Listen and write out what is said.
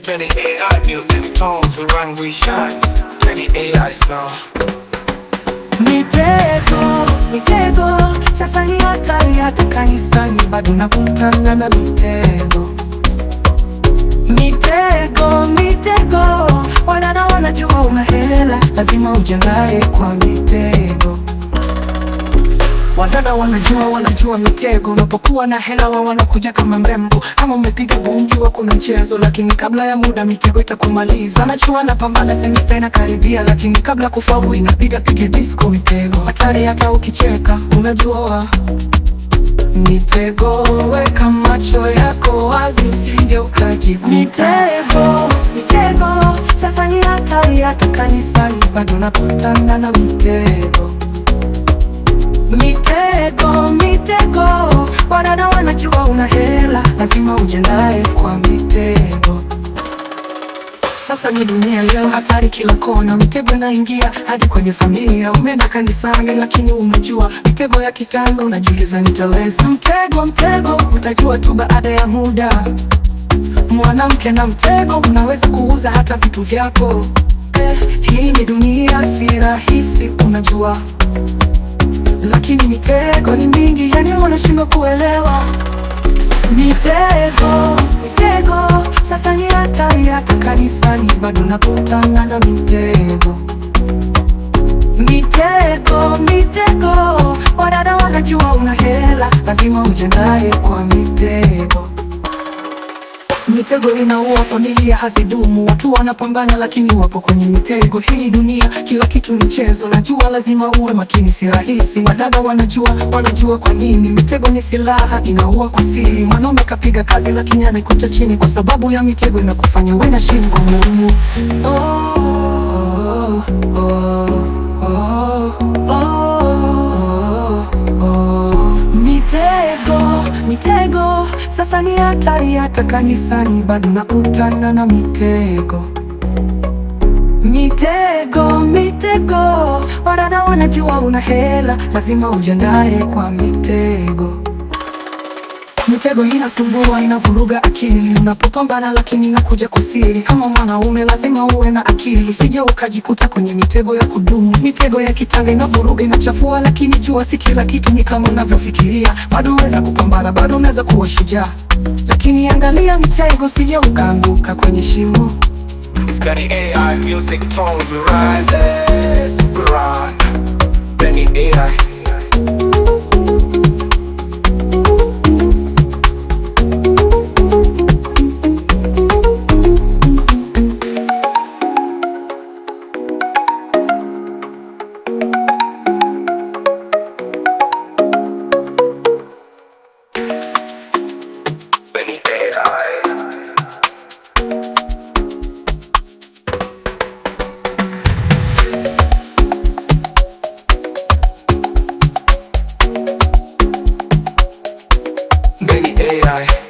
Many AI music tones, we run, we shine. Many AI sound. Mitego, mitego, sasa ni hatari hata kanisani bado nakutana na mitego. Mitego, mitego, wadada wanajua una hela, lazima ujiandae kwa mitego. Wadada wanajua mitego, unapokuwa na hela wao wanakuja kama mrembo. Kama umepiga bomu jua kuna mchezo, lakini kabla ya muda mitego itakumaliza. Anachua na pambana, semester inakaribia, lakini kabla kufaulu inabidi pige disco mitego. Hatari hata ukicheka, unajua mitego. Weka macho yako wazi usije ukajibu. Mitego, mitego, sasa ni hatari hata kanisani bado nakutana na mitego. Mitego, mitego, wadada wanajua una hela, lazima ujiandae kwa mitego. Sasa ni dunia leo, hatari kila kona, mitego inaingia hadi kwenye familia. Umeenda kanisani lakini umejua mitego ya kitanda, unajiuliza nitaweza? Mtego, mtego, utajua tu baada ya muda. Mwanamke na mtego, unaweza kuuza hata vitu vyako. Hii ni dunia, si rahisi unajua, lakini mitego ni mingi, yani wanashindwa kuelewa. Mitego, mitego, sasa ni hatari hata kanisani bado nakutana na mitego. Mitego, mitego, wadada wanajua una hela, lazima ujiandae kwa mitego. Mitego inaua, familia hazidumu, watu wanapambana lakini wapo kwenye mitego. Hii dunia kila kitu michezo, najua lazima uwe makini, si rahisi. Wadada wanajua kwa nini mitego ni silaha, inaua kwa siri. Mwanaume kapiga kazi lakini anaikuta chini, kwa sababu ya mitego inakufanya uwe na shingo ngumu. Mitego, mitego, sasa ni hatari hata kanisani bado nakutana na mitego. Mitego, mitego, wadada wanajua una hela, lazima ujiandae kwa mitego. Mitego inasumbua, inavuruga akili, unapopambana lakini inakuja kwa siri. Kama mwanaume lazima uwe na akili, usije ukajikuta kwenye mitego ya kudumu. Mitego ya kitanga inavuruga, inachafua, lakini jua si kila kitu ni kama unavyofikiria. Bado unaweza kupambana, bado unaweza kuwa shujaa, lakini angalia mitego, usije ukaanguka kwenye shimo. It's many AI music tones, we rise, we run. Many AI. Many AI. Many AI.